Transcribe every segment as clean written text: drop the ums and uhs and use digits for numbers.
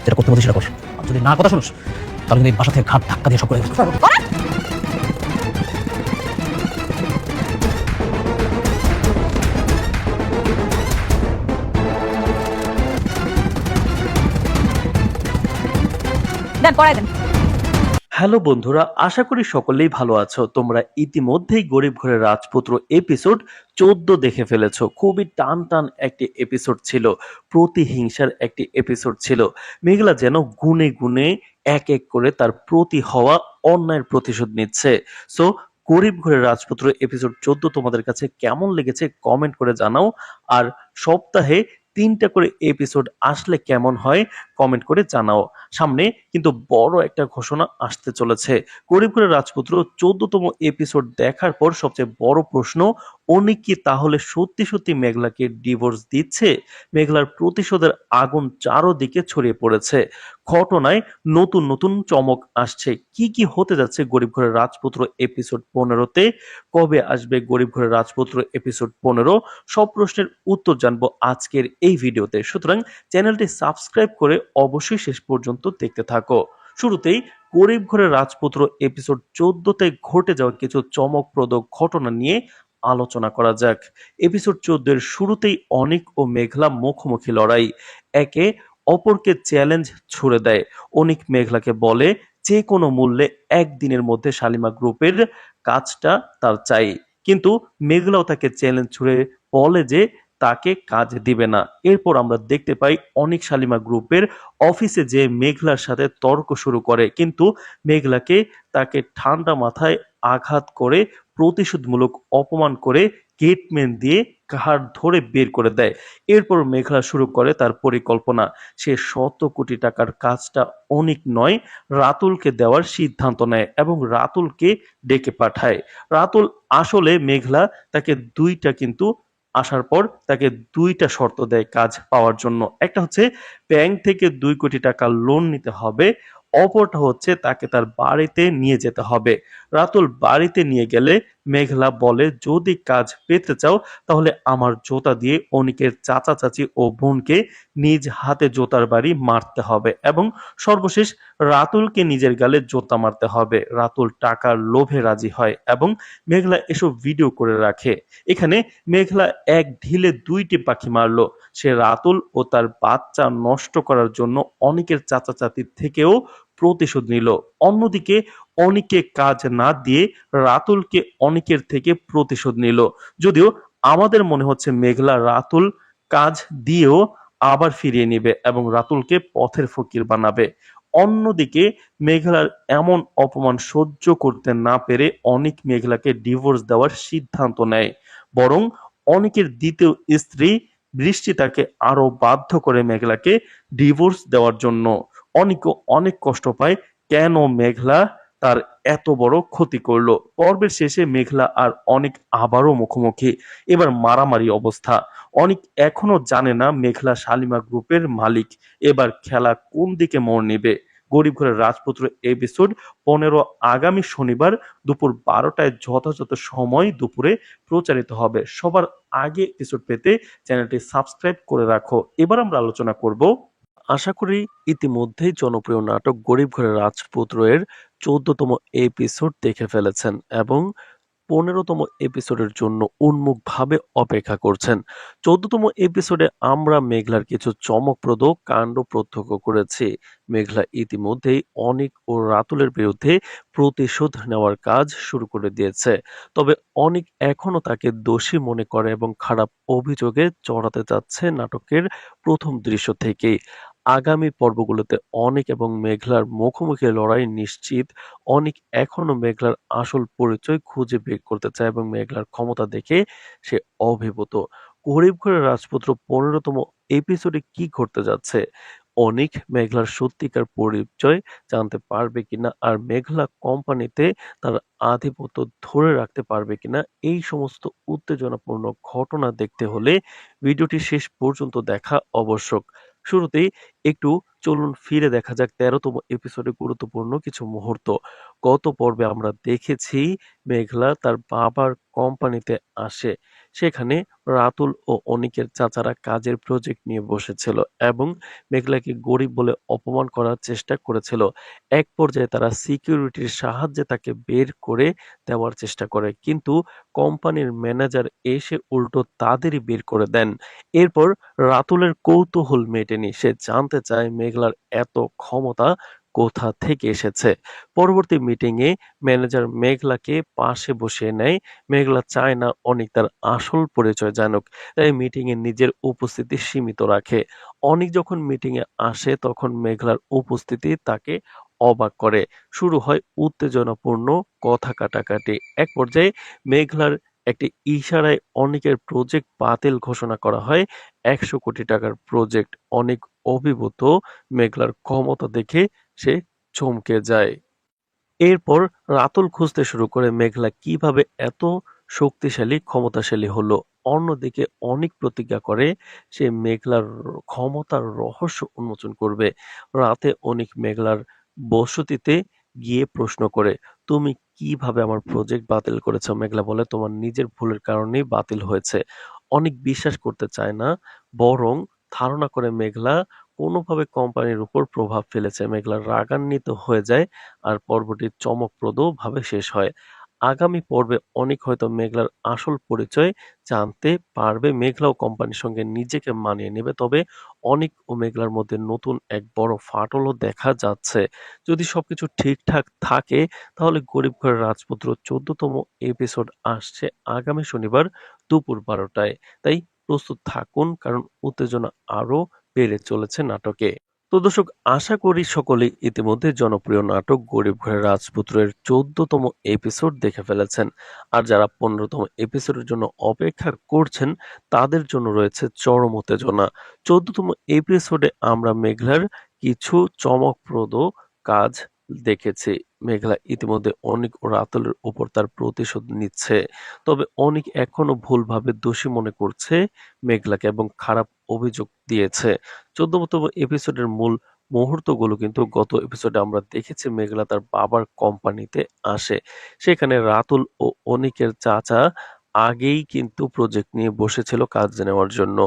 যেটা করতে বলছি সেটা কর। আর যদি না কথা শুনিস তাহলে কিন্তু এই বাসা থেকে ঘাট ধাক্কা দিয়ে সব করে দেবো। দেন পড়াই দেন। হ্যালো বন্ধুরা, আশা করি সকলেই ভালো আছো। তোমরা ইতিমধ্যেই গরিব ঘরের রাজপুত্র এপিসোড 14 দেখে ফেলেছো। খুবই টান টান একটি এপিসোড ছিল, প্রতিহিংসার একটি এপিসোড ছিল। মেঘলা যেন গুনে গুনে এক এক করে তার প্রতি হওয়া অন্যায়ের প্রতিশোধ নিচ্ছে। সো গরিব ঘরের রাজপুত্র এপিসোড 14 তোমাদের কাছে কেমন লেগেছে কমেন্ট করে জানাও। আর সপ্তাহে 3টা করে এপিসোড আসলে কেমন হয় কমেন্ট করে জানাও। সামনে কিন্তু বড় একটা ঘোষণা আসতে চলেছে। গরিব ঘরের রাজপুত্র 14তম এপিসোড দেখার পর সবচেয়ে বড় প্রশ্ন, অনিক কি তাহলে সত্যি সত্যি মেঘলাকে ডিভোর্স দিচ্ছে? মেঘলার প্রতিশোধের আগুন চারদিকে ছড়িয়ে পড়েছে। ঘটনায় নতুন নতুন চমক আসছে। কি কি হতে যাচ্ছে গরিব ঘরের রাজপুত্র এপিসোড 15তে? কবে আসবে গরিব ঘরের রাজপুত্র এপিসোড 15? সব প্রশ্নের উত্তর জানবো আজকের এই ভিডিওতে। সুতরাং চ্যানেলটি সাবস্ক্রাইব করে অবশ্যই শেষ পর্যন্ত দেখতে থাকো। শুরুতেই গরিব ঘরের রাজপুত্র এপিসোড 14তে ঘটে যাওয়া কিছু চমকপ্রদ ঘটনা নিয়ে আলোচনা করা যাক। এপিসোড 14 এর শুরুতেই অনিক ও মেঘলা মুখোমুখি লড়াই। একে অপরকে চ্যালেঞ্জ ছুড়ে দেয়। অনিক মেঘলাকে বলে যে কোনো মূল্যে একদিনের মধ্যে শালিমা গ্রুপের কাজটা তার চাই, কিন্তু মেঘলাও তাকে চ্যালেঞ্জ ছুড়ে বলে যে তাকে কাজ দিবে না। এরপর আমরা দেখতে পাই অনিক শালিমা গ্রুপের অফিসে যে মেঘলার সাথে তর্ক শুরু করে, কিন্তু মেঘলাকে তাকে ঠান্ডা মাথায় আঘাত করে প্রতিশোধমূলক অপমান করে গেটম্যান দিয়ে ঘাড় ধরে বের করে দেয়। এরপর মেঘলা শুরু করে তার পরিকল্পনা। সে 100 কোটি টাকার কাজটা অনিক নয় রাতুলকে দেওয়ার সিদ্ধান্ত নেয় এবং রাতুলকে ডেকে পাঠায়। রাতুল আসলে মেঘলা তাকে আসার পর তাকে 2টা শর্ত দেয় কাজ পাওয়ার জন্য। একটা হচ্ছে ব্যাংক থেকে 2 কোটি টাকা লোন নিতে হবে, অপরটা হচ্ছে তাকে তার বাড়িতে নিয়ে যেতে হবে। রাতুল বাড়িতে নিয়ে গেলে মেঘলা বলে যদি কাজ পেতে চাও তাহলে আমার জুতা দিয়ে অনিকের চাচা চাচি ও বোনকে নিজ হাতে জুতার বাড়ি মারতে হবে এবং সর্বশেষ রাতুলকে নিজের গালে জুতা মারতে হবে। রাতুল টাকার লোভে রাজি হয় এবং মেঘলা এসব ভিডিও করে রাখে। এখানে মেঘলা এক ঢিলে 2টি পাখি মারলো। সে রাতুল ও তার বাচ্চা নষ্ট করার জন্য অনিকের চাচা চাচির থেকেও প্রতিশোধ নিল। অন্যদিকে অনিককে কাজ না দিয়ে রাতুলকে অনিকের থেকে প্রতিশোধ নিল। যদিও আমাদের মনে হচ্ছে মেঘলা রাতুল কাজ দিয়েও আবার ফিরিয়ে নিবে এবং রাতুলকে পথের ফকির বানাবে। অন্যদিকে মেঘলার এমন অপমান সহ্য করতে না পেরে অনিক মেঘলাকে ডিভোর্স দেওয়ার সিদ্ধান্ত নেয়। বরং অনিকের দ্বিতীয় স্ত্রী বৃষ্টি তাকে আরো বাধ্য করে মেঘলাকে ডিভোর্স দেওয়ার জন্য। অনিকও অনেক কষ্ট পায়, কেন মেঘলা তার এত বড় ক্ষতি করলো। পর্বের শেষে মেঘলা আর অনিক আবারও মুখোমুখি। এবার মারামারি অবস্থা। অনিক এখনো জানে না মেঘলা শালিমা গ্রুপের মালিক। এবার খেলা কোন দিকে মোড় নেবে? গরিব ঘরের রাজপুত্র এপিসোড 15 আগামী শনিবার দুপুর 12টায় যথাযথ সময় দুপুরে প্রচারিত হবে। সবার আগে এপিসোড পেতে চ্যানেলটি সাবস্ক্রাইব করে রাখো। এবার আমরা আলোচনা করব, আশা করি ইতিমধ্যেই জনপ্রিয় নাটক গরিব ঘরের রাজপুত্র এর 14তম এপিসোড দেখে ফেলেছেন এবং 15তম এপিসোডের জন্য উন্মুখভাবে অপেক্ষা করছেন। 14তম এপিসোডে আমরা মেঘলার কিছু চমকপ্রদ কাণ্ড প্রত্যক্ষ করেছি। মেঘলা ইতিমধ্যেই অনিক ও রাতুলের বিরুদ্ধে প্রতিশোধ নেওয়ার কাজ শুরু করে দিয়েছে। তবে অনিক এখনো তাকে দোষী মনে করে এবং খারাপ অভিযোগে জড়াতে যাচ্ছে নাটকের প্রথম দৃশ্য থেকেই। আগামী পর্বগুলোতে অনিক এবং মেঘলার মুখোমুখি লড়াই নিশ্চিত। অনিক এখনো মেঘলার আসল পরিচয় খুঁজে বের করতে চায় এবং মেঘলার ক্ষমতা দেখে সে অভিভূত। গরিব ঘরের রাজপুত্র 15তম এপিসোডে কি ঘটতে যাচ্ছে? অনিক মেঘলার সত্যিকার পরিচয় জানতে পারবে কিনা, আর মেঘলা কোম্পানিতে তার আধিপত্য ধরে রাখতে পারবে কিনা, এই সমস্ত উত্তেজনাপূর্ণ ঘটনা দেখতে হলে ভিডিওটি শেষ পর্যন্ত দেখা আবশ্যক। শুরুতেই একটু চলুন ফিরে দেখা যাক 13তম এপিসোডে গুরুত্বপূর্ণ কিছু মুহূর্ত। গত পর্বে আমরা দেখেছি মেঘলা তার বাবার কোম্পানিতে আসে, সেখানে রাতুল ও অনিকের চাচারা কাজের প্রজেক্ট নিয়ে বসেছিল এবং মেঘলাকে গরিব বলে অপমান করার চেষ্টা করেছিল। এক পর্যায়ে তারা সিকিউরিটির সাহায্যে তাকে বের করে দেওয়ার চেষ্টা করে, কিন্তু কোম্পানির ম্যানেজার এসে উল্টো তাদেরই বের করে দেন। এরপর রাতুলের কৌতূহল মেটেনি, সে জানতে চায় মেঘলার এত ক্ষমতা কোথা থেকে এসেছে। পরবর্তী মিটিংয়ে ম্যানেজার মেঘলাকে পাশে বসিয়ে নেয়। মেঘলা চায় না অনিক তার আসল পরিচয় জানুক, তাই মিটিংয়ে নিজের উপস্থিতি সীমিত রাখে। অনিক যখন মিটিংয়ে আসে তখন মেঘলার উপস্থিতি তাকে অবাক করে। শুরু হয় উত্তেজনাপূর্ণ কথা কাটাকাটি। এক পর্যায়ে মেঘলার একটি ইশারায় অনিকের প্রজেক্ট বাতিল ঘোষণা করা হয়। ১০০ কোটি টাকার প্রজেক্ট। অনেক অভিভূত, মেঘলার ক্ষমতা দেখে সে চমকে যায়। এরপর রাতুল খুঁজতে শুরু করে মেঘলা কিভাবে এত শক্তিশালী ক্ষমতাশালী হলো। অন্যদিকে অনিক প্রতিজ্ঞা করে সে মেঘলার ক্ষমতার রহস্য উন্মোচন করবে। রাতে অনিক মেঘলার বসতিতে গিয়ে প্রশ্ন করে, তুমি কিভাবে আমার প্রজেক্ট বাতিল করেছো? মেঘলা বলে, তোমার নিজের ভুলের কারণেই বাতিল হয়েছে। অনিক বিশ্বাস করতে চায় না, বরং ধারণা করে মেঘলা কোনোভাবে কোম্পানির উপর প্রভাব ফেলেছে। মেঘলা রাগান্বিত হয়ে যায় আর পর্বটি চমকপ্রদভাবে শেষ হয়। আগামী পর্বে অনিক হয়তো মেঘলার আসল পরিচয় জানতে পারবে, মেঘলাও কোম্পানির সঙ্গে নিজেকে মানিয়ে নেবে। তবে অনিক ও মেঘলার মধ্যে নতুন এক বড় ফাটলও দেখা যাচ্ছে। যদি সবকিছু ঠিকঠাক থাকে তাহলে গরিব ঘরের রাজপুত্র ১৪তম এপিসোড আসছে আগামী শনিবার দুপুর ১২টায়। তাই প্রস্তুত থাকুন, কারণ উত্তেজনা আরো বেড়ে চলেছে নাটকে। তো দর্শক, আশা করি সকলেই ইতিমধ্যে জনপ্রিয় নাটক গরিব ঘরের রাজপুত্রের ১৪তম এপিসোড দেখে ফেলেছেন। আর যারা ১৫তম এপিসোডের জন্য অপেক্ষা করছেন তাদের জন্য রয়েছে চরম উত্তেজনা। ১৪তম এপিসোডে আমরা মেঘলার কিছু চমকপ্রদ কাজ দেখেছি। মেঘলা ইতিমধ্যে অনিক ও রাতুলের উপর তার প্রতিশোধ নিচ্ছে। তবে অনিক এখনো ভুলভাবে দোষী মনে করছে মেঘলাকে এবং খারাপ অভিযোগ দিয়েছে। ১৪তম এপিসোডের মূল মুহূর্তগুলো কিন্তু গত এপিসোডে আমরা দেখেছি। মেঘলা তার বাবার কোম্পানিতে আসে। সেখানে রাতুল ও অনিকের চাচা আগেই কিন্তু প্রজেক্ট নিয়ে বসেছিল কাজ নেওয়ার জন্য।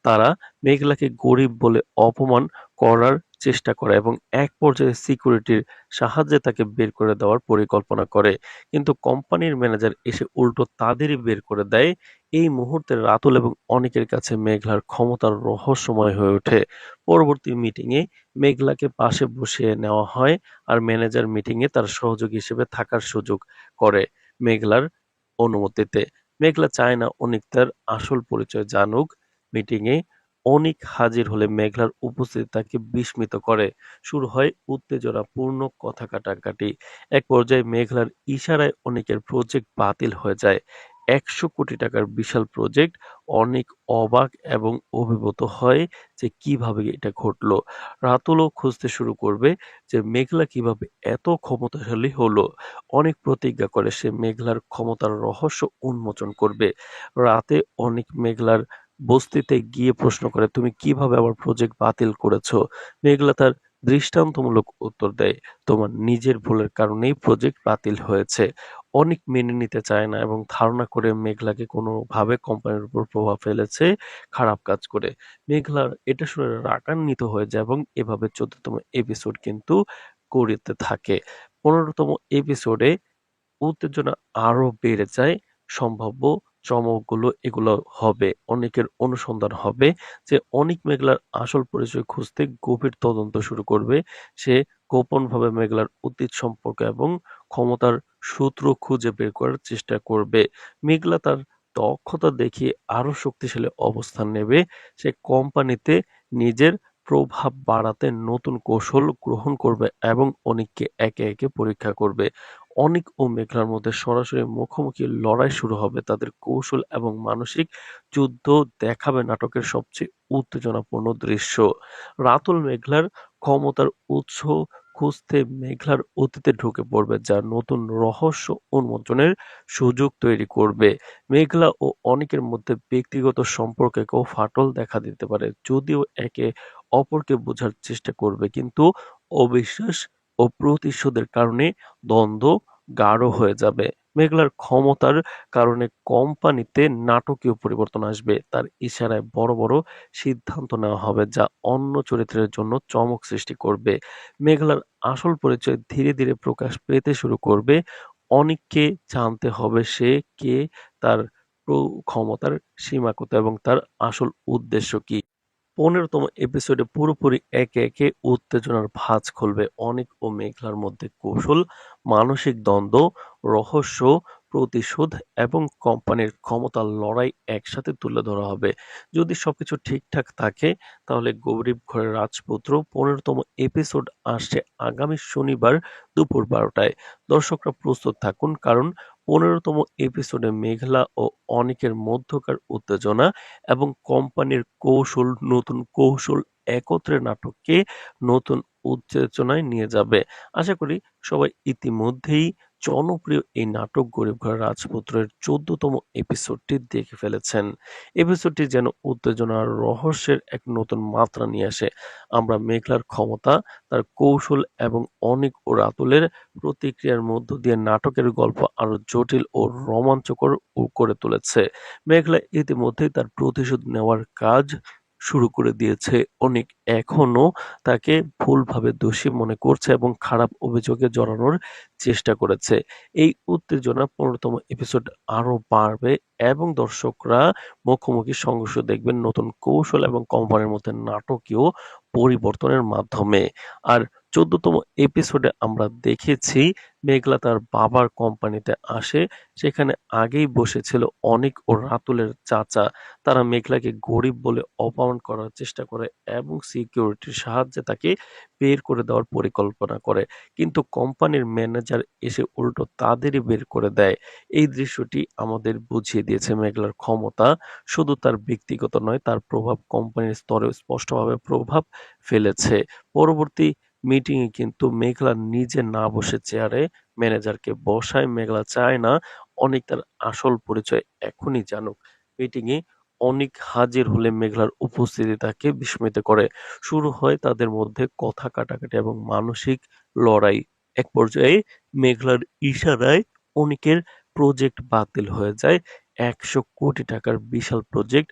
তারা মেঘলাকে গরিব বলে অপমান করার চেষ্টা করে এবং এক পর্যায়ে সিকিউরিটির সাহায্যে তাকে বের করে দেওয়ার পরিকল্পনা করে। কিন্তু কোম্পানির ম্যানেজার এসে উল্টো তাদেরই বের করে দেয়। এই মুহূর্তে রাতুল এবং অনিকের কাছে মেঘলার ক্ষমতার রহস্যময় হয়ে ওঠে। পরবর্তী মিটিংয়ে মেঘলাকে পাশে বসিয়ে নেওয়া হয় আর ম্যানেজার মিটিংয়ে তার সহযোগী হিসেবে থাকার সুযোগ করে মেঘলার অনুমতিতে। মেঘলা চায় না অনিক তার আসল পরিচয় জানুক। মিটিংয়ে অনিক হাজির হলে মেঘলার উপস্থিতি তাকে বিস্মিত করে। শুরু হয় উত্তেজনাপূর্ণ কথা কাটাকাটি। এক পর্যায়ে মেঘলার ইশারায় অনিকের প্রজেক্ট বাতিল হয়ে যায়। ১০০ কোটি টাকার বিশাল প্রজেক্ট। অনেক অবাক এবং অভিভূত হয় যে কিভাবে এটা ঘটলো। রাতুলও খুঁজতে শুরু করবে যে মেঘলা কিভাবে এত ক্ষমতাশালী হলো। অনেক প্রতিজ্ঞা করে সে মেঘলার ক্ষমতার রহস্য উন্মোচন করবে। রাতে অনেক মেঘলার বস্তিতে গিয়ে প্রশ্ন করে, তুমি কিভাবে আমার প্রজেক্ট বাতিল করেছো? মেঘলা তার দৃষ্টান্তমূলক উত্তর দেয়, তোমার নিজের ভুলের কারণেই প্রজেক্ট বাতিল হয়েছে। অনেক মেনে নিতে চায় না এবং ধারণা করে মেঘলাকে কোনোভাবে কোম্পানির উপর প্রভাব ফেলেছে খারাপ কাজ করে। মেঘলার এটা শুনে রাগান্বিত হয়ে যায় এবং এভাবে ১৪তম এপিসোড কিন্তু গড়িতে থাকে। ১৫তম এপিসোডে উত্তেজনা আরো বেড়ে যায়। সম্ভাব্য চমকগুলো এগুলো হবে। অনিকের অনুসন্ধান হবে যে অনিক মেঘলার আসল পরিচয় খুঁজতে গভীর তদন্ত শুরু করবে। সে গোপনভাবে মেঘলার অতীত সম্পর্ক এবং ক্ষমতার সূত্র খুঁজে বের করার চেষ্টা করবে। মেঘলা তার দক্ষতা দেখিয়ে আরো শক্তিশালী অবস্থান নেবে। সে কোম্পানিতে নিজের প্রভাব বাড়াতে নতুন কৌশল গ্রহণ করবে এবং অনিককে একে একে পরীক্ষা করবে। অনিক ও মেঘলার মধ্যে সরাসরি মুখোমুখি লড়াই শুরু হবে। তাদের কৌশল এবং মানসিক যুদ্ধ দেখাবে নাটকের সবচেয়ে উত্তেজনাপূর্ণ দৃশ্য। রাতুল মেঘলার ক্ষমতার উৎস খুঁজতে মেঘলার অতীতে ঢুকে পড়বে, যা নতুন রহস্য উন্মোচনের সুযোগ তৈরি করবে। মেঘলা ও অনিকের মধ্যে ব্যক্তিগত সম্পর্কেও ফাটল দেখা দিতে পারে, যদিও একে অপরকে বোঝার চেষ্টা করবে, কিন্তু অবিশ্বাস ও প্রতিশোধের কারণে দ্বন্দ্ব গাঢ় হয়ে যাবে। মেঘলার ক্ষমতার কারণে কোম্পানিতে নাটকীয় পরিবর্তন আসবে। তার ইশারায় বড় বড় সিদ্ধান্ত নেওয়া হবে যা অন্য চরিত্রের জন্য চমক সৃষ্টি করবে। মেঘলার আসল পরিচয় ধীরে ধীরে প্রকাশ পেতে শুরু করবে। অনেককে জানতে হবে সে কে, তার ক্ষমতার সীমা কোথায় এবং তার আসল উদ্দেশ্য কি। ১৫তম এপিসোডে পুরোপুরি একে একে উত্তেজনার ভাঁজ খুলবে। অনিক ও মেঘলার মধ্যে কৌশল, মানসিক দ্বন্দ্ব, রহস্য, প্রতিশোধ এবং কোম্পানির ক্ষমতার লড়াই একসাথে তুলে ধরা হবে। যদি সবকিছু ঠিকঠাক থাকে তাহলে গরিব ঘরের রাজপুত্র ১৫তম এপিসোড আসছে আগামী শনিবার দুপুর ১২টায়। দর্শকরা প্রস্তুত থাকুন, কারণ ১৫তম এপিসোডে মেঘলা ও অনিকের মধ্যকার উত্তেজনা এবং কোম্পানির কৌশল, নতুন কৌশল একত্রে নাটককে নতুন উত্তেজনায় নিয়ে যাবে। আশা করি সবাই ইতিমধ্যেই জনপ্রিয় এই নাটক গরিব ঘরের রাজপুত্রের ১৪তম এপিসোডটি দেখে ফেলেছেন। এপিসোডটি যেন উত্তেজনা আর রহস্যের এক নতুন মাত্রা নিয়ে আসে। আমরা মেঘলার ক্ষমতা, তার কৌশল এবং অনিক ও রাতুলের প্রতিক্রিয়ার মধ্য দিয়ে নাটকের গল্প আরো জটিল ও রোমাঞ্চকর করে তুলেছে। মেঘলা ইতিমধ্যেই তার প্রতিশোধ নেওয়ার কাজ শুরু করে দিয়েছে। অনিক এখনো তাকে ভুলভাবে দোষী মনে করছে এবং খারাপ অভিযোগে জড়ানোর চেষ্টা করেছে। এই উত্তেজনা ১৫তম এপিসোড আরো বাড়বে এবং দর্শকরা মুখোমুখি সংঘর্ষ দেখবেন নতুন কৌশল এবং কোম্পানির মধ্যে নাটকীয় পরিবর্তনের মাধ্যমে। আর ১৪তম এপিসোডে আমরা দেখেছি মেঘলা তার বাবার কোম্পানিতে আসে। সেখানে আগেই বসেছিল অনিক ও রাতুলের চাচা। তারা মেঘলাকে গরিব বলে অপমান করার চেষ্টা করে এবং সিকিউরিটির সাহায্যে তাকে বের করে দেওয়ার পরিকল্পনা করে। কিন্তু কোম্পানির ম্যানেজার এসে উল্টো তাদেরই বের করে দেয়। এই দৃশ্যটি আমাদের বুঝিয়ে দিয়েছে মেঘলার ক্ষমতা শুধু তার ব্যক্তিগত নয়, তার প্রভাব কোম্পানির স্তরেও স্পষ্টভাবে প্রভাব ফেলেছে। পরবর্তী মিটিংয়ে কিন্তু মেঘলা নিজে না বসে চেয়ারে ম্যানেজারকে বসায়। মেঘলা চায় না অনিক তার আসল পরিচয় এখনই জানুক। মিটিংয়ে অনিক হাজির হলে মেঘলার উপস্থিতি তাকে বিস্মিত করে। শুরু হয় তাদের মধ্যে কথা কাটাকাটি এবং মানসিক লড়াই। এক পর্যায়ে মেঘলার ইশারায় অনিকের প্রজেক্ট বাতিল হয়ে যায়। ১০০ কোটি টাকার বিশাল প্রজেক্ট।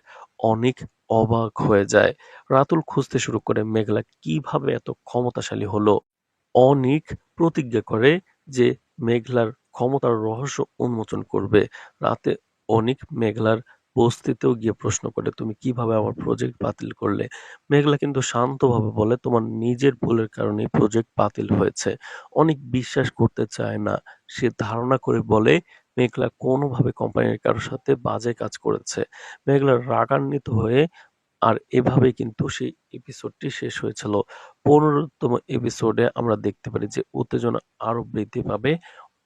অনিক অবাক হয়ে যায়। রাতুল খুঁজতে শুরু করে মেঘলা কিভাবে এত ক্ষমতাশালী হলো। অনিক প্রতিজ্ঞা করে যে মেঘলার ক্ষমতার রহস্য উন্মোচন করবে। রাতে অনিক মেঘলার বস্তিতেও গিয়ে প্রশ্ন করে, তুমি কিভাবে আমার প্রজেক্ট বাতিল করলে? মেঘলা কিন্তু শান্তভাবে বলে, তোমার নিজের ভুলের কারণে প্রজেক্ট বাতিল হয়েছে। অনিক বিশ্বাস করতে চায় না। সে ধারণা করে বলে মেঘলা কোনোভাবে কোম্পানির কারোর সাথে বাজে কাজ করেছে। মেঘলা রাগান্বিত হয়ে, আর এভাবেই কিন্তু সেই এপিসোডটি শেষ হয়েছিল। ১৫তম এপিসোডে আমরা দেখতে পারি যে উত্তেজনা আরো বৃদ্ধি পাবে।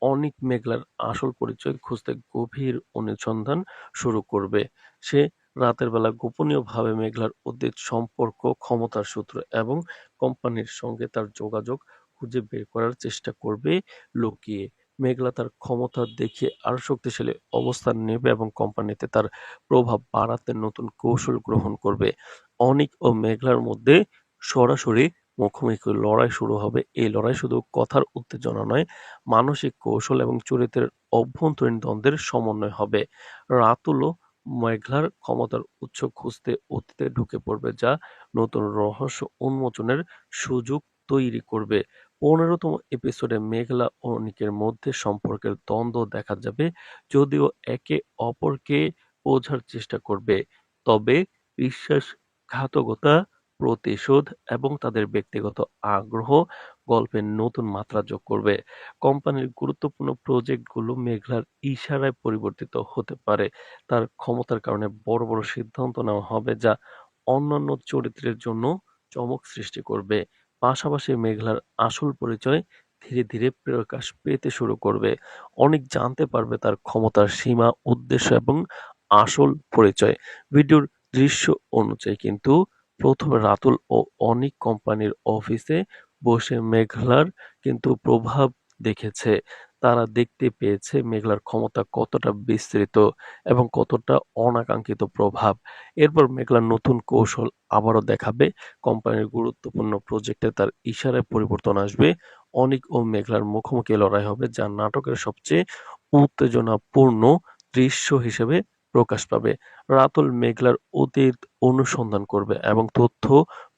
অনিক মেঘলার আসল পরিচয় খুঁজতে গভীর অনুসন্ধান শুরু করবে। সে রাতের বেলা গোপনীয়ভাবে মেঘলার অতীত সম্পর্ক, ক্ষমতার সূত্র এবং কোম্পানির সঙ্গে তার যোগাযোগ খুঁজে বের করার চেষ্টা করবে লুকিয়ে। মেঘলা তার ক্ষমতা দেখিয়ে আরো শক্তিশালী অবস্থান নেবে এবং কোম্পানিতে তার প্রভাব বাড়াতে নতুন কৌশল গ্রহণ করবে। অনিক ও মেঘলার মধ্যে সরাসরি মুখোমুখি লড়াই শুরু হবে। এই লড়াই শুধু কথার উত্তেজনা নয়, মানসিক কৌশল এবং চরিত্রের অভ্যন্তরীণ দ্বন্দ্বের সমন্বয় হবে। রাতুলও মেঘলার ক্ষমতার উৎস খুঁজতে অতীতে ঢুকে পড়বে, যা নতুন রহস্য উন্মোচনের সুযোগ তৈরি করবে। ১৫তম এপিসোডে মেঘলা ও অনিকের মধ্যে সম্পর্কের দ্বন্দ্ব দেখা যাবে, যদিও একে অপরকে বোঝার চেষ্টা করবে। তবে বিশ্বাসঘাতকতা, প্রতিশোধ এবং তাদের ব্যক্তিগত আগ্রহ গল্পের নতুন মাত্রা যোগ করবে। কোম্পানির গুরুত্বপূর্ণ প্রজেক্টগুলো মেঘলার ইশারায় পরিবর্তিত হতে পারে। তার ক্ষমতার কারণে বড় বড় সিদ্ধান্ত নেওয়া হবে যা অন্যান্য চরিত্রের জন্য চমক সৃষ্টি করবে। পাশাপাশি মেঘলার আসল পরিচয় ধীরে ধীরে প্রকাশ পেতে শুরু করবে। অনেক জানতে পারবে তার ক্ষমতার সীমা, উদ্দেশ্য এবং আসল পরিচয়। ভিডিওর দৃশ্য অনুযায়ী কিন্তু প্রথমে রাতুল ও অনিক কোম্পানির অফিসে বসে মেঘলার কিন্তু প্রভাব দেখেছে। তারা দেখতে পেয়েছে মেঘলার ক্ষমতা কতটা বিস্তৃত এবং কতটা অনাকাঙ্ক্ষিত প্রভাব। এরপর মেঘলার নতুন কৌশল আবারও দেখাবে। কোম্পানির গুরুত্বপূর্ণ প্রজেক্টে তার ইশারায় পরিবর্তন আসবে। অনিক ও মেঘলার মুখোমুখি লড়াই হবে, যা নাটকের সবচেয়ে উত্তেজনাপূর্ণ দৃশ্য হিসেবে প্রকাশ পাবে। রাতুল মেঘলার অতীত অনুসন্ধান করবে এবং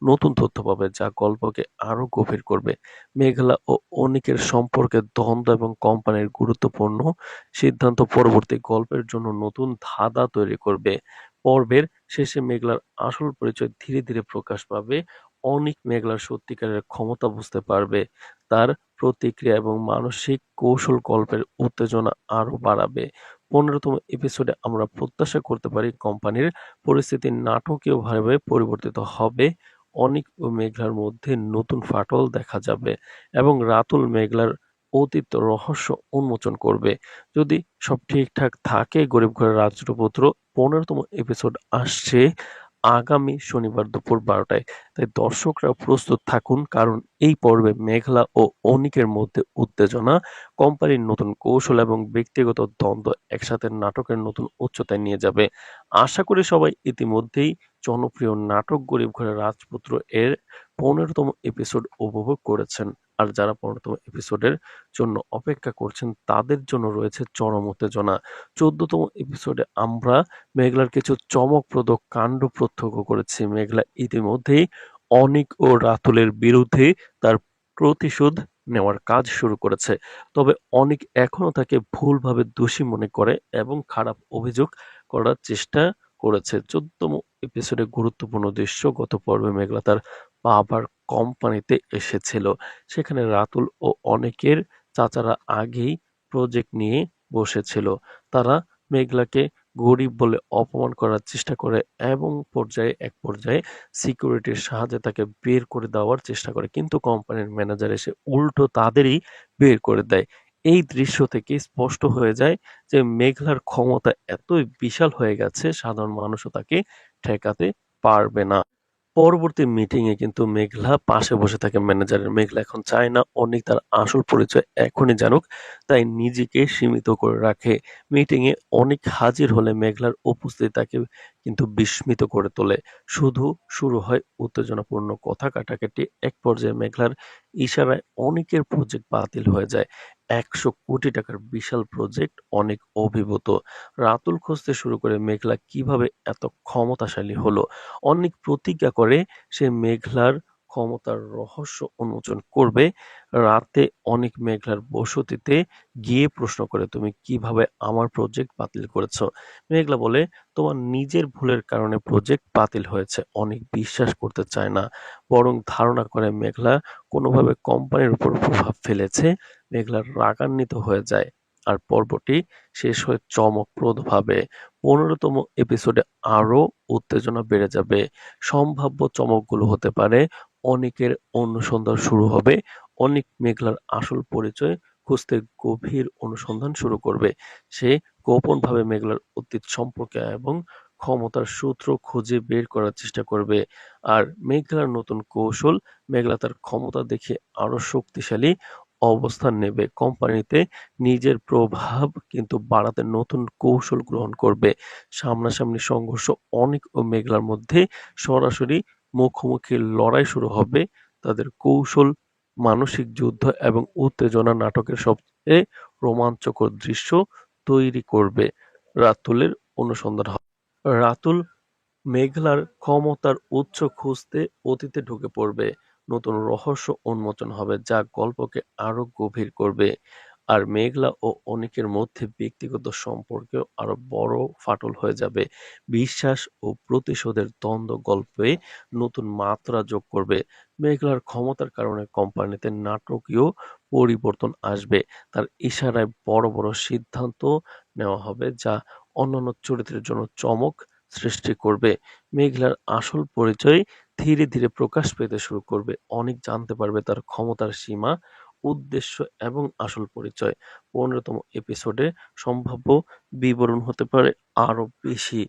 নতুন তথ্য পাবে, যা গল্পকে আরো গভীর করবে। মেঘলা ও অনিকের সম্পর্কের দ্বন্দ্ব এবং কোম্পানির গুরুত্বপূর্ণ সিদ্ধান্ত পরবর্তী গল্পের জন্য নতুন ধাঁধা তৈরি করবে। পর্বের শেষে মেঘলার আসল পরিচয় ধীরে ধীরে প্রকাশ পাবে। অনিক মেঘলার সত্যিকারের ক্ষমতা বুঝতে পারবে। তার প্রতিক্রিয়া এবং মানসিক কৌশল গল্পের উত্তেজনা আরো বাড়াবে। ১৫তম এপিসোডে আমরা প্রত্যাশা করতে পারি কোম্পানির পরিস্থিতি নাটকীয়ভাবে পরিবর্তিত হবে। অনিক ও মেঘলার মধ্যে নতুন ফাটল দেখা যাবে এবং রাতুল মেঘলার অতীত রহস্য উন্মোচন করবে। যদি সব ঠিকঠাক থাকে, গরিব ঘরের রাজপুত্র ১৫তম এপিসোড আসছে আগামী শনিবার দুপুর ১২টায়। তাই দর্শকরা প্রস্তুত থাকুন, কারণ এই পর্বে মেঘলা ও অনিকের মধ্যে উত্তেজনা, কোম্পানির নতুন কৌশল এবং ব্যক্তিগত দ্বন্দ্ব একসাথে নাটকের নতুন উচ্চতায় নিয়ে যাবে। আশা করি সবাই ইতিমধ্যেই জনপ্রিয় নাটক গরিব ঘরের রাজপুত্র এর ১৫তম এপিসোড উপভোগ করেছেন। আর যারা ১৫তম এপিসোডের জন্য অপেক্ষা করছেন, তাদের জন্য রয়েছে চরম উত্তেজনা। ১৪তম এপিসোডে আমরা মেঘলার কিছু চমকপ্রদ কাণ্ড প্রত্যক্ষ করেছি। মেঘলা ইতিমধ্যেই অনিক ও রাতুলের বিরুদ্ধে তার প্রতিশোধ নেওয়ার কাজ শুরু করেছে। তবে অনিক এখনো তাকে ভুলভাবে দোষী মনে করে এবং খারাপ অভিযোগ করার চেষ্টা করেছে। ১৪তম এপিসোডে গুরুত্বপূর্ণ দৃশ্য, গত পর্বে মেঘলা তার বাবার কোম্পানিতে এসেছিল। সেখানে রাতুল ও অনিকের চাচারা আগেই প্রজেক্ট নিয়ে বসেছিল। তারা মেঘলাকে গরিব বলে অপমান করার চেষ্টা করে এবং এক পর্যায়ে সিকিউরিটির সাহায্যে তাকে বের করে দেওয়ার চেষ্টা করে, কিন্তু কোম্পানির ম্যানেজার এসে উল্টো তাদেরই বের করে দেয়। এই দৃশ্য থেকে স্পষ্ট হয়ে যায় যে মেঘলার ক্ষমতা এতই বিশাল হয়ে গেছে, সাধারণ মানুষও তাকে ঠেকাতে পারবে না। পরবর্তী মিটিংয়ে কিন্তু মেঘলা পাশে বসে থাকে ম্যানেজারের। মেঘলা এখন চায় না অনিক তার আসল পরিচয় এখনই জানুক, তাই নিজেকে সীমিত করে রাখে। মিটিংয়ে অনিক হাজির হলে মেঘলার উপস্থিতি তাকে কিন্তু বিস্মিত করে তোলে। শুরু হয় উত্তেজনাপূর্ণ কথা কাটাকাটি। এক পর্যায়ে মেঘলার ইশারায় অনিকের প্রজেক্ট বাতিল হয়ে যায়। ১০০ কোটি টাকার বিশাল প্রজেক্ট। অনেক অভিভূত। রাতুল খুঁজতে শুরু করে মেঘলা কিভাবে এত ক্ষমতাশালী হলো। অনেক প্রতিজ্ঞা করে সে মেঘলার ক্ষমতার রহস্য উন্মোচন করবে। রাতে অনেক মেঘলার বসতিতে গিয়ে প্রশ্ন করে, তুমি কিভাবে আমার প্রজেক্ট বাতিল করেছো? মেঘলা বলে, তোমার নিজের ভুলের কারণে প্রজেক্ট বাতিল হয়েছে। অনেক বিশ্বাস করতে চায় না, বরং ধারণা করে মেঘলা কোনোভাবে কোম্পানির উপর প্রভাব ফেলেছে। মেঘলা রাগান্বিত হয়ে যায় আর পর্বটি শেষ হয় চমকপ্রদভাবে। ১৫তম এপিসোডে আরো উত্তেজনা বেড়ে যাবে। সম্ভাব্য চমকগুলো হতে পারে, অনিকের অনুসন্ধান শুরু হবে। অনিক মেঘলার আসল পরিচয় খুঁজতে গভীর অনুসন্ধান শুরু করবে। সে গোপনভাবে মেঘলার অতীত সম্পর্কে এবং ক্ষমতার সূত্র খুঁজে বের করার চেষ্টা করবে। আর মেঘলার নতুন কৌশল, মেঘলা তার ক্ষমতা দেখে আরো শক্তিশালী অবস্থান নেবে। কোম্পানিতে নিজের প্রভাব কিন্তু বাড়াতে নতুন কৌশল গ্রহণ করবে। সামনাসামনি সংঘর্ষ, অনিক ও মেঘলার মধ্যে সরাসরি মুখোমুখি লড়াই শুরু হবে। তাদের কৌশল, মানসিক যুদ্ধ এবং উত্তেজনা নাটকের সবচেয়ে রোমাঞ্চকর দৃশ্য তৈরি করবে। রাতুলের অনুসন্ধান হবে। রাতুল মেঘলার ক্ষমতার উৎস খুঁজতে অতীতে ঢুকে পড়বে। নতুন রহস্য উন্মোচন হবে, যা গল্পকে আরো গভীর করবে। আর মেঘলা ও অনিকের মধ্যে ব্যক্তিগত সম্পর্কেও আরো বড় ফাটল হয়ে যাবে। বিশ্বাস ও প্রতিশোধের দ্বন্দ্ব গল্পে নতুন মাত্রা যোগ করবে। মেঘলার ক্ষমতার কারণে কোম্পানিতে নাটকীয় পরিবর্তন আসবে। তার ইশারায় বড় বড় সিদ্ধান্ত নেওয়া হবে, যা অন্যান্য চরিত্রের জন্য চমক সৃষ্টি করবে। মেঘলার আসল পরিচয় ধীরে ধীরে প্রকাশ পেতে শুরু করবে। অনেক জানতে পারবে তার ক্ষমতার সীমা, উদ্দেশ্য এবং আসল পরিচয়। ১৫তম এপিসোডে সম্ভাব্য বিবরণ হতে পারে আরো বেশি।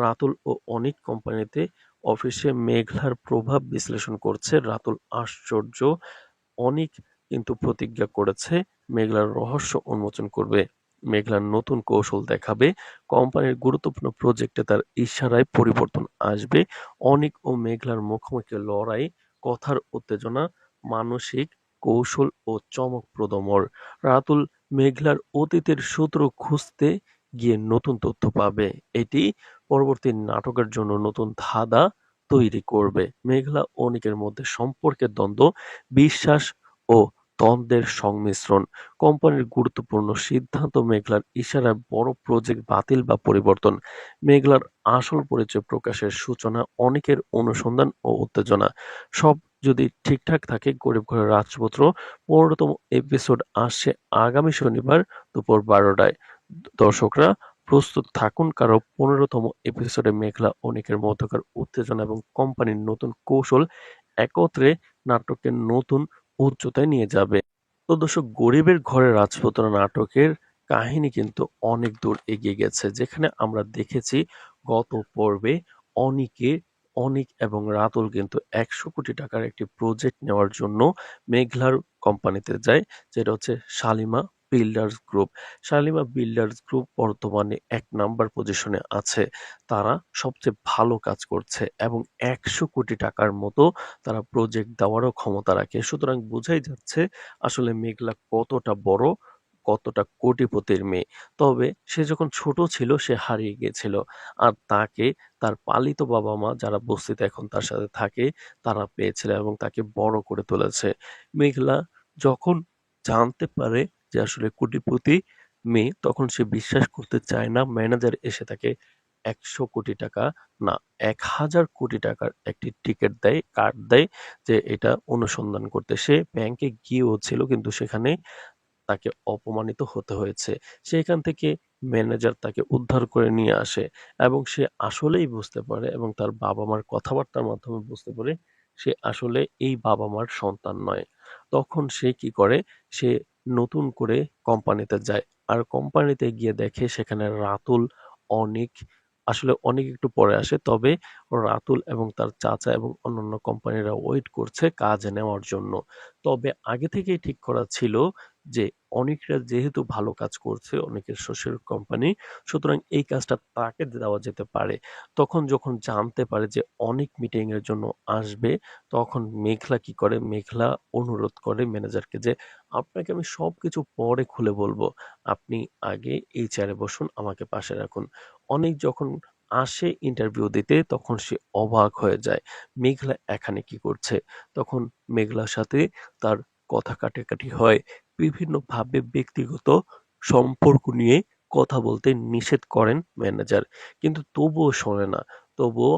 রাতুল ও অনিক কোম্পানিতে অফিসে মেঘলার প্রভাব বিশ্লেষণ করছে। রাতুল আশ্চর্য, অনিক কিন্তু প্রতিজ্ঞা করেছে মেঘলার রহস্য উন্মোচন করবে। মেঘলার নতুন কৌশল দেখাবে। কোম্পানির গুরুত্বপূর্ণ প্রজেক্টে তার ইশারায় পরিবর্তন আসবে। অনিক ও মেঘলার মুখোমুখি লড়াই, কথার উত্তেজনা, মানসিক কৌশল ও চমকপ্রদ মোড়। রাতুল মেঘলার অতীতের সূত্র খুঁজতে গিয়ে নতুন তথ্য পাবে। এটি পরবর্তী নাটকের জন্য নতুন ধাঁধা তৈরি করবে। মেঘলা ও অনিকের মধ্যে সম্পর্কের দ্বন্দ্ব, বিশ্বাস ও দ্বন্দ্বের সংমিশ্রণ। কোম্পানির গুরুত্বপূর্ণ সিদ্ধান্ত, মেঘলার ইশারায় বড় প্রজেক্ট বাতিল বা পরিবর্তন। মেঘলার আসল পরিচয় প্রকাশের সূচনা, অনিকের অনুসন্ধান ও উত্তেজনা। সব যদি ঠিকঠাক থাকে, গরিব ঘরের রাজপুত্র ১৫তম এপিসোড আসছে আগামী শনিবার দুপুর ১২টায়। দর্শকরা প্রস্তুত থাকুন, কারণ ১৫তম এপিসোডে মেঘলা অনিকের মধ্যকার উত্তেজনা এবং কোম্পানির নতুন কৌশল একত্রে নাটককে নতুন উচ্চতায় নিয়ে যাবে। তো দর্শক, গরিবের ঘরে রাজপুত্র নাটকের কাহিনী কিন্তু অনেক দূর এগিয়ে গেছে, যেখানে আমরা দেখেছি গত পর্বে অনিকে অনিক এবং রাতুল কিন্তু ১০০ কোটি টাকার একটি প্রজেক্ট নেওয়ার জন্য মেঘলার কোম্পানিতে যায়, যেটা হচ্ছে Shalimar builders group. Shalimar builders group বর্তমানে ১ নাম্বার পজিশনে আছে। তারা সবচেয়ে ভালো কাজ করছে এবং ১০০ কোটি টাকার মতো তারা প্রজেক্ট দেওয়ারও ক্ষমতা রাখে। সুতরাং বোঝাই যাচ্ছে আসলে মেঘলা কতটা বড়, কতটা কোটিপতির মেয়ে। তবে সে যখন ছোট ছিল সে হারিয়ে গিয়েছিল। আর তাকে তার পালিত বাবা-মা, যারা বস্তিতে এখন তার সাথে থাকে, তারা পেয়েছিল এবং তাকে বড় করে তুলেছে। মেঘলা যখন জানতে পারে যে আসলে কোটিপতি মেয়ে, তখন সে বিশ্বাস করতে চায় না। ম্যানেজার এসে তাকে ১০০ কোটি টাকা না, ১,০০০ কোটি টাকার একটি টিকেট দেয়, কার্ড দেয়, যে এটা অনুসন্ধান করতে। সে ব্যাংকে গিয়েও ছিল, কিন্তু সেখানে তাকে অপমানিত হতে হয়েছে। সেখান থেকে ম্যানেজার তাকে উদ্ধার করে নিয়ে আসে এবং সে আসলেই বুঝতে পারে এবং তার বাবা-মার কথাবার্তার মাধ্যমে বুঝতে পারে সে আসলে এই বাবা-মার সন্তান নয়। তখন সে কি করে? সে নতুন করে কোম্পানিতে যায়। আর কোম্পানিতে গিয়ে দেখে সেখানে রাতুল, অনিক, আসলে অনিক একটু পরে আসে। তবে রাতুল এবং তার চাচা এবং অন্যান্য কোম্পানিরা ওয়েট করছে কাজ নেওয়ার জন্য। তবে আগে থেকেই ঠিক করা ছিল যে অনিকরা যেহেতু ভালো কাজ করছে, অনিকের শ্বশুরের কোম্পানি, সুতরাং এই কাজটা তাকে দেওয়া যেতে পারে। তখন যখন জানতে পারে যে অনিক মিটিং এর জন্য আসবে, তখন মেঘলা কি করে? মেঘলা অনুরোধ করে ম্যানেজারকে যে, আপনাকে আমি সবকিছু পরে খুলে বলবো। আপনি আগে এই চেয়ারে বসুন, আমাকে পাশে রাখুন। অনিক যখন আসে ইন্টারভিউ দিতে, তখন সে অবাক হয়ে যায়। মেঘলা এখানে কি করছে? তখন মেঘলার সাথে তার কথা কাটাকাটি হয়। বিভিন্নভাবে ব্যক্তিগত সম্পর্ক নিয়ে কথা বলতে নিষেধ করেন ম্যানেজার। কিন্তু তবুও শোনে না। তবুও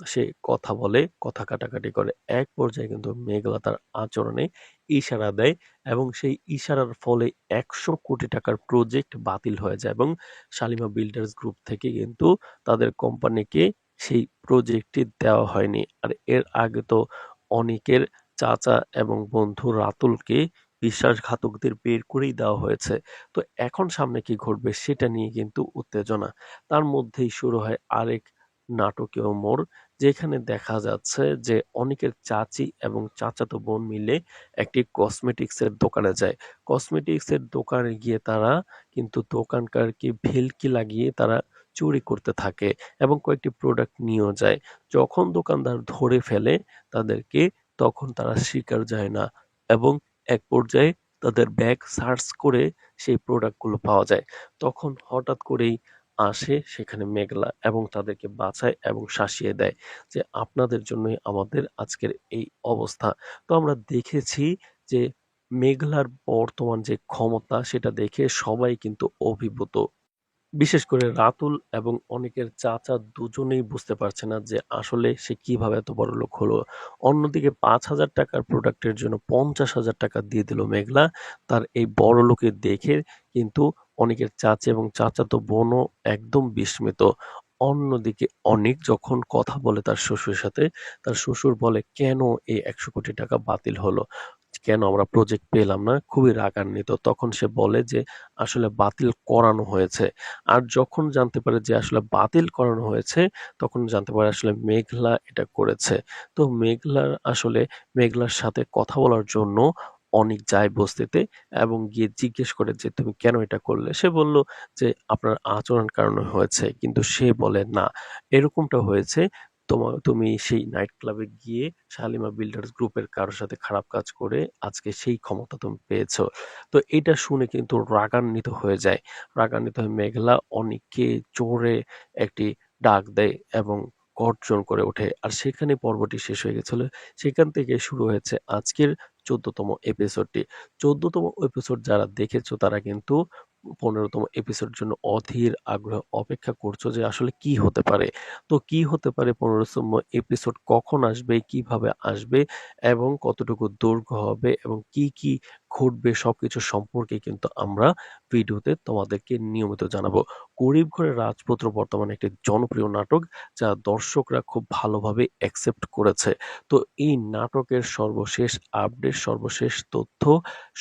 সে কথা বলে, কথা কাটাকাটি করে। এক পর্যায়ে কিন্তু মেঘলা তার আচরণে ইশারা দেয় এবং সেই ইশারার ফলে ১০০ কোটি টাকার প্রজেক্ট বাতিল হয়ে যায় এবং শালিমা বিল্ডার্স গ্রুপ থেকে কিন্তু তাদের কোম্পানিকে সেই প্রজেক্টটি দেওয়া হয়নি। আর এর আগে তো অনিকের চাচা এবং বন্ধু রাতুলকে বিশ্বাসঘাতকদের বের করেই দেওয়া হয়েছে। তো এখন সামনে কি ঘটবে সেটা নিয়ে কিন্তু উত্তেজনা। তার মধ্যেই শুরু হয় আরেক নাটকীয় মোড়, যেখানে দেখা যাচ্ছে যে অনিকের চাচী এবং চাচাতো বোন মিলে একটি কসমেটিক্স এর দোকানে যায়। কসমেটিক্স এর দোকানে গিয়ে তারা কিন্তু দোকানকারকে ভেলকি লাগিয়ে তারা চুরি করতে থাকে এবং কয়েকটি প্রোডাক্ট নিয়েও যায়। যখন দোকানদার ধরে ফেলে তাদেরকে, তখন তারা স্বীকার যায় না এবং এক পর্যায়ে তাদের ব্যাগ সার্চ করে সেই প্রোডাক্টগুলো পাওয়া যায়। তখন হঠাৎ করেই আসে সেখানে মেঘলা এবং তাদেরকে বাঁচায় এবং শাসিয়ে দেয় যে, আপনাদের জন্যই আমাদের আজকের এই অবস্থা। তো আমরা দেখেছি যে মেঘলার বর্তমান যে ক্ষমতা, সেটা দেখে সবাই কিন্তু অভিভূত। বিশেষ করে রাতুল এবং অনিকের চাচা দুজনেই বুঝতে পারছে না যে আসলে সে কিভাবে এত বড়লোক হলো। অন্যদিকে ৫,০০০ টাকার প্রোডাক্টের জন্য ৫০,০০০ টাকা দিয়ে দিল মেঘলা। তার এই বড়লোকি দেখে কিন্তু অনিকের চাচা এবং চাচাতো বোনও একদম বিস্মিত। অন্যদিকে অনিক যখন কথা বলে তার শ্বশুরের সাথে, তার শ্বশুর বলে, "কেন এই ১০০ কোটি টাকা বাতিল হলো? কেন আমরা প্রজেক্ট পেলাম না?" খুবই রাগান্বিত। তখন সে বলে যে আসলে বাতিল করানো হয়েছে। আর যখন জানতে পারে যে আসলে বাতিল করানো হয়েছে, তখন জানতে পারে আসলে মেঘলা এটা করেছে। তো মেঘলার সাথে কথা বলার জন্য অনিক যায় বস্তিতে এবং গিয়ে জিজ্ঞেস করে যে, "তুমি কেন এটা করলে?" সে বলল যে, "আপনার আচরণ কারণে হয়েছে।" কিন্তু সে বলে, "না, এরকমটা হয়েছে তুমি সেই নাইট ক্লাবে গিয়ে শালিমা বিল্ডার্স গ্রুপের কারোর সাথে খারাপ কাজ করে আজকে সেই ক্ষমতা তুমি পেয়েছো। তো এটা শুনে কিন্তু রাগান্বিত হয়ে যায়। রাগান্বিত হয়ে মেঘলা অনিককে জোরে একটি ডাক দেয় এবং গর্জন করে ওঠে। আর সেখানে পর্বটি শেষ হয়ে গেছিল। সেখান থেকে শুরু হয়েছে আজকের ১৪তম এপিসোডটি। ১৪তম এপিসোড যারা দেখেছো তারা কিন্তু ১৫তম এপিসোডের জন্য অধীর আগ্রহে অপেক্ষা করছো যে আসলে কি হতে পারে। তো কি হতে পারে ১৫তম এপিসোড কখন আসবে, কিভাবে আসবে এবং কতটুকু দৈর্ঘ্য হবে এবং কি, কি ঘটবে সবকিছু সম্পর্কে কিন্তু আমরা ভিডিওতে তোমাদেরকে নিয়মিত জানাবো। গরিব ঘরের রাজপুত্র বর্তমানে একটি জনপ্রিয় নাটক যা দর্শকরা খুব ভালোভাবে অ্যাকসেপ্ট করেছে। তো এই নাটকের সর্বশেষ আপডেট, সর্বশেষ তথ্য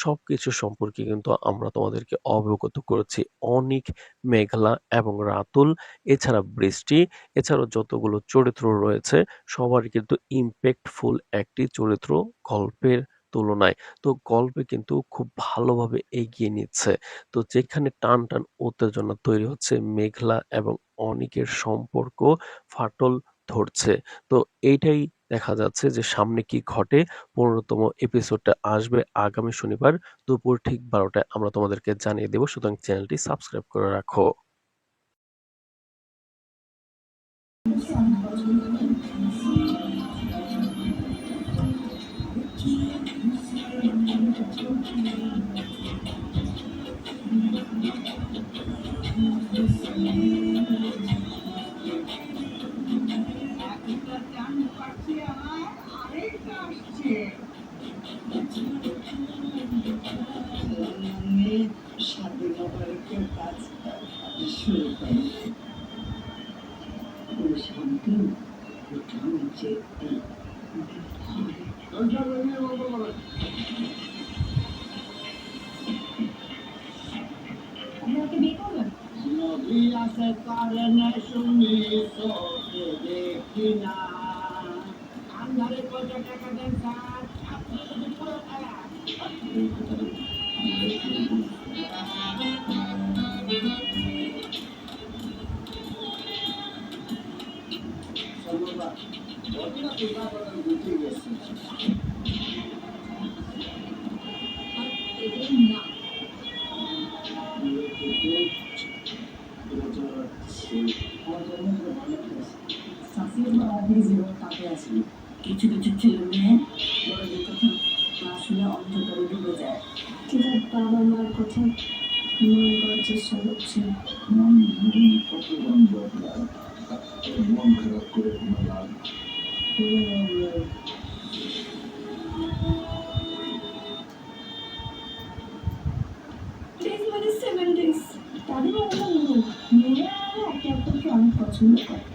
সবকিছু সম্পর্কে কিন্তু আমরা তোমাদেরকে অবগত করেছি। অনিক, মেঘলা এবং রাতুল এছাড়া বৃষ্টি এছাড়াও যতগুলো চরিত্র রয়েছে সবারই কিন্তু ইমপ্যাক্টফুল একটি চরিত্র গল্পের তুলনায়। তো গল্পে কিন্তু খুব ভালোভাবে এগিয়ে নিচ্ছে। তো যেখানে টান উত্তেজনা তৈরি হচ্ছে মেঘলা এবং অনিকের সম্পর্ক ফাটল ধরছে। তো এইটাই দেখা যাচ্ছে যে সামনে কি ঘটে। ১৫তম এপিসোডটা আসবে আগামী শনিবার দুপুর ঠিক ১২টায় আমরা তোমাদেরকে জানিয়ে দেব। সুতরাং চ্যানেলটি সাবস্ক্রাইব করে রাখো। স্বাধীনতার কাজ শুরু করে শান্তি যে নদী আছে কারণে শুনি চোখে দেখি না আন্ধারে কত টাকা দেন স্যার আপনি যদি পুরো কিছু কিছু ছেলে মেয়ে বড়দের কথা না শুনে অন্তরে ডুবে যায় কিন্তু বাবা মার কথা মনে করার চেষ্টা করছে মন খারাপ করে কোনো লাভ তাদের মেয়েরা একে অপরকে অনেক পছন্দ করে